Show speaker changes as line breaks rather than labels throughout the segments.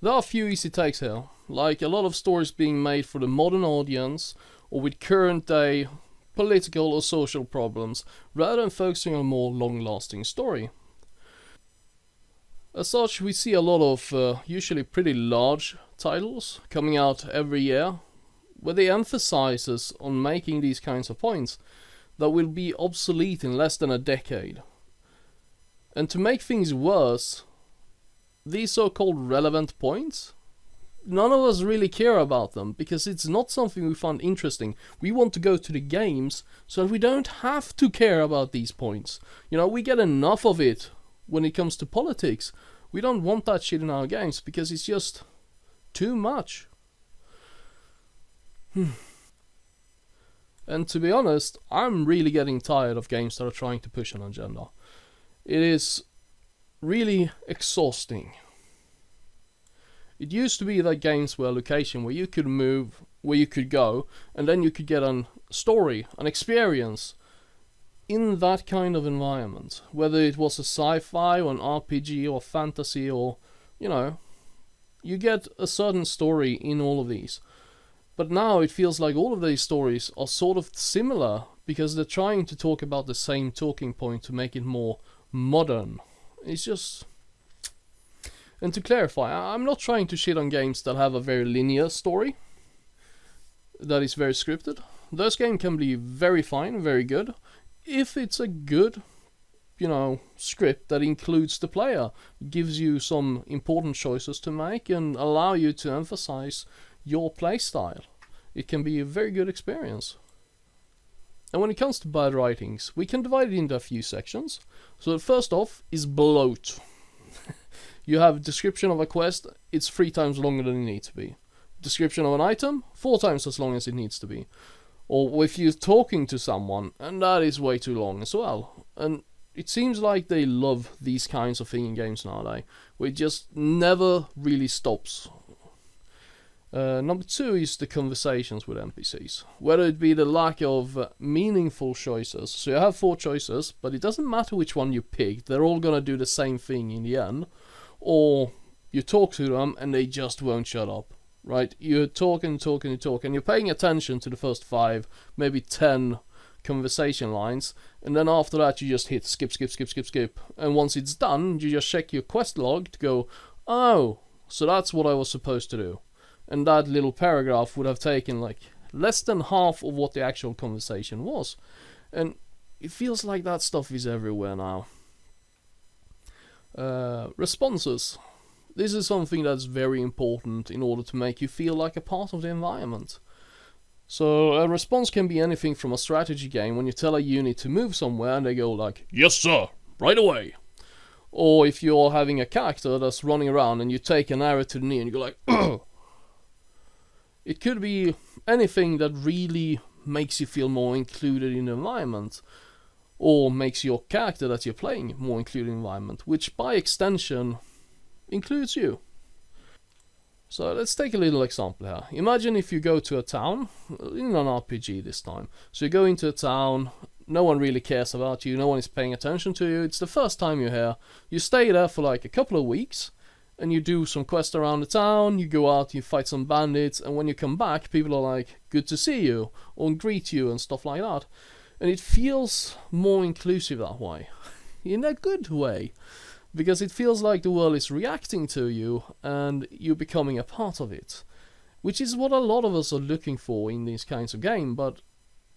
There are a few easy takes here, like a lot of stories being made for the modern audience or with current day political or social problems, rather than focusing on a more long lasting story. As such, we see a lot of usually pretty large titles coming out every year, where they emphasizes on making these kinds of points that will be obsolete in less than a decade. And to make things worse, these so-called relevant points, none of us really care about them because it's not something we find interesting. We want to go to the games so that we don't have to care about these points. You know, we get enough of it when it comes to politics. We don't want that shit in our games because it's just too much. And to be honest, I'm really getting tired of games that are trying to push an agenda. It is really exhausting. It used to be that games were a location where you could move, where you could go, and then you could get a story, an experience in that kind of environment. Whether it was a sci-fi or an RPG or fantasy or, you know, you get a certain story in all of these. But now it feels like all of these stories are sort of similar because they're trying to talk about the same talking point to make it more modern. It's just... And to clarify, I'm not trying to shit on games that have a very linear story, that is very scripted. Those games can be very fine, very good, if it's a good, you know, script that includes the player, gives you some important choices to make and allow you to emphasize your playstyle. It can be a very good experience. And when it comes to bad writings, we can divide it into a few sections. So first off is bloat. You have description of a quest, it's 3 times longer than it needs to be. Description of an item, 4 times as long as it needs to be. Or if you're talking to someone, and that is way too long as well. And it seems like they love these kinds of things in games nowadays, where it just never really stops. Number 2 is the conversations with NPCs. Whether it be the lack of meaningful choices. So you have 4 choices, but it doesn't matter which one you pick, they're all gonna do the same thing in the end. Or you talk to them and they just won't shut up. Right? You talk and talk and you talk, and you're paying attention to the first 5, maybe 10 conversation lines, and then after that you just hit skip, skip, skip, skip, skip. And once it's done, you just check your quest log to go, oh, so that's what I was supposed to do. And that little paragraph would have taken like less than half of what the actual conversation was. And it feels like that stuff is everywhere now. Responses. This is something that's very important in order to make you feel like a part of the environment. So a response can be anything from a strategy game when you tell a unit to move somewhere and they go like, yes sir, right away. Or if you're having a character that's running around and you take an arrow to the knee and you go like, ugh. It could be anything that really makes you feel more included in the environment, or makes your character that you're playing more included in the environment, which by extension includes you. So let's take a little example here. Imagine if you go to a town, in an RPG this time. So you go into a town, no one really cares about you, no one is paying attention to you, it's the first time you're here. You stay there for like a couple of weeks, and you do some quests around the town, you go out, you fight some bandits, and when you come back, people are like, good to see you, or greet you and stuff like that. And it feels more inclusive that way, in a good way, because it feels like the world is reacting to you, and you're becoming a part of it. Which is what a lot of us are looking for in these kinds of games, but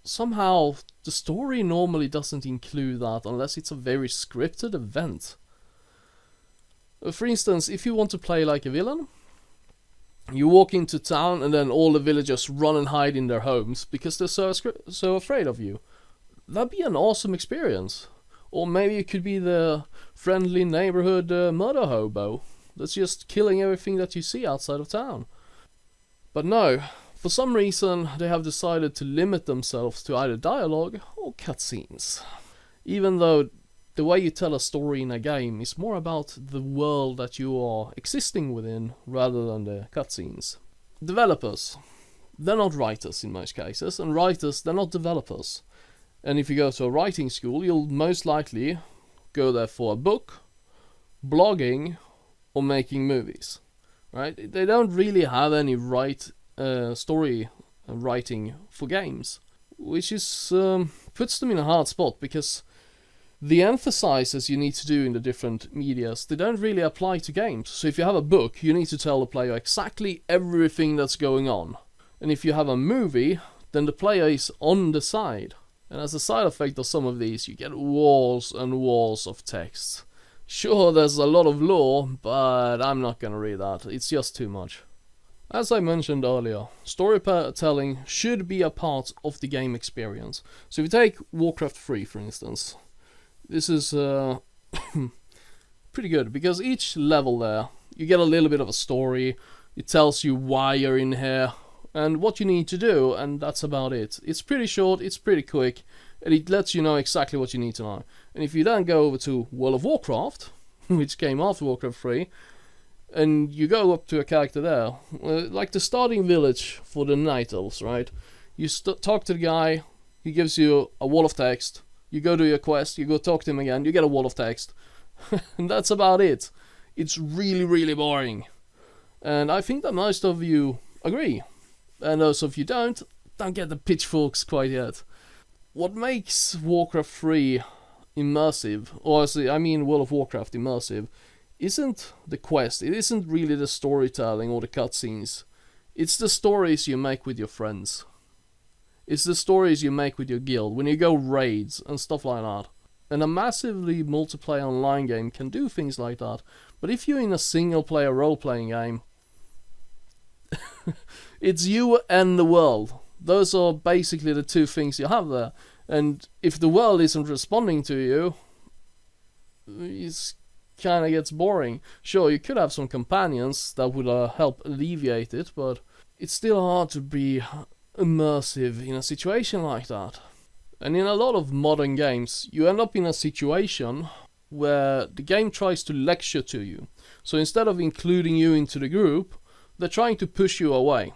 somehow the story normally doesn't include that unless it's a very scripted event. For instance, if you want to play like a villain, you walk into town and then all the villagers run and hide in their homes because they're so afraid of you. That'd be an awesome experience. Or maybe it could be the friendly neighborhood murder hobo that's just killing everything that you see outside of town. But no, for some reason they have decided to limit themselves to either dialogue or cutscenes. Even though the way you tell a story in a game is more about the world that you are existing within rather than the cutscenes. Developers. They're not writers in most cases, and writers, they're not developers. And if you go to a writing school, you'll most likely go there for a book, blogging, or making movies. right? They don't really have any story writing for games, which is puts them in a hard spot, because the emphasizes you need to do in the different medias, they don't really apply to games. So if you have a book, you need to tell the player exactly everything that's going on. And if you have a movie, then the player is on the side. And as a side effect of some of these, you get walls and walls of text. Sure, there's a lot of lore, but I'm not gonna read that. It's just too much. As I mentioned earlier, storytelling should be a part of the game experience. So if you take Warcraft 3, for instance, this is pretty good, because each level there, you get a little bit of a story. It tells you why you're in here and what you need to do, and that's about it. It's pretty short, it's pretty quick, and it lets you know exactly what you need to know. And if you then go over to World of Warcraft, which came after Warcraft 3, and you go up to a character there, like the starting village for the Night Elves, right? You talk to the guy, he gives you a wall of text, you go do your quest, you go talk to him again, you get a wall of text, and that's about it. It's really, really boring. And I think that most of you agree. And those of you don't get the pitchforks quite yet. What makes Warcraft 3 immersive, or I mean World of Warcraft immersive, isn't the quest, it isn't really the storytelling or the cutscenes. It's the stories you make with your friends. It's the stories you make with your guild, when you go raids and stuff like that. And a massively multiplayer online game can do things like that. But if you're in a single player role-playing game, it's you and the world. Those are basically the two things you have there. And if the world isn't responding to you, it kind of gets boring. Sure, you could have some companions that would help alleviate it, but it's still hard to be immersive in a situation like that. And in a lot of modern games, you end up in a situation where the game tries to lecture to you. So instead of including you into the group, they're trying to push you away,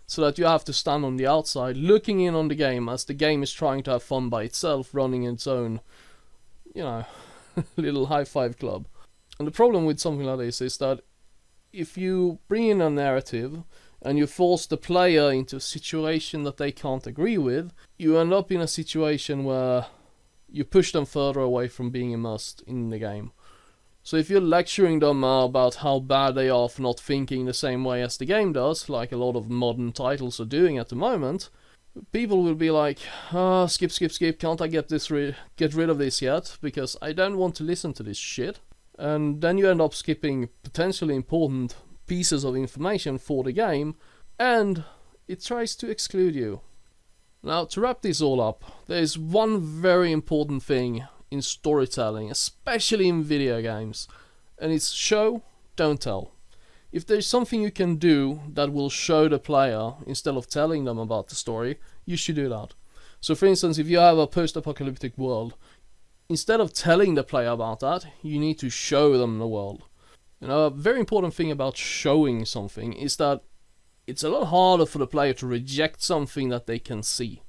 so that you have to stand on the outside looking in on the game as the game is trying to have fun by itself, running its own, little high five club. And the problem with something like this is that if you bring in a narrative and you force the player into a situation that they can't agree with, you end up in a situation where you push them further away from being immersed in the game. So if you're lecturing them about how bad they are for not thinking the same way as the game does, like a lot of modern titles are doing at the moment, people will be like, skip, can't I get rid of this yet? Because I don't want to listen to this shit. And then you end up skipping potentially important pieces of information for the game, and it tries to exclude you. Now, to wrap this all up, there is one very important thing in storytelling, especially in video games, and it's show, don't tell. If there's something you can do that will show the player instead of telling them about the story, you should do that. So for instance, if you have a post-apocalyptic world, instead of telling the player about that, you need to show them the world. A very important thing about showing something is that it's a lot harder for the player to reject something that they can see.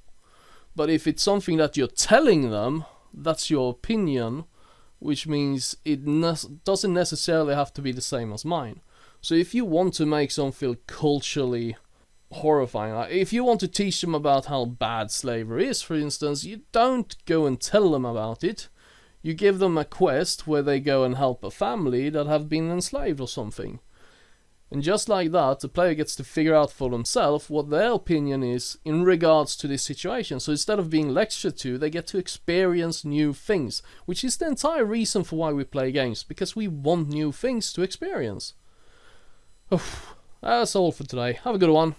But if it's something that you're telling them, that's your opinion, which means it doesn't necessarily have to be the same as mine. So if you want to make something culturally horrifying, like if you want to teach them about how bad slavery is, for instance, you don't go and tell them about it. You give them a quest where they go and help a family that have been enslaved or something. And just like that, the player gets to figure out for themselves what their opinion is in regards to this situation. So instead of being lectured to, they get to experience new things, which is the entire reason for why we play games, because we want new things to experience. That's all for today. Have a good one.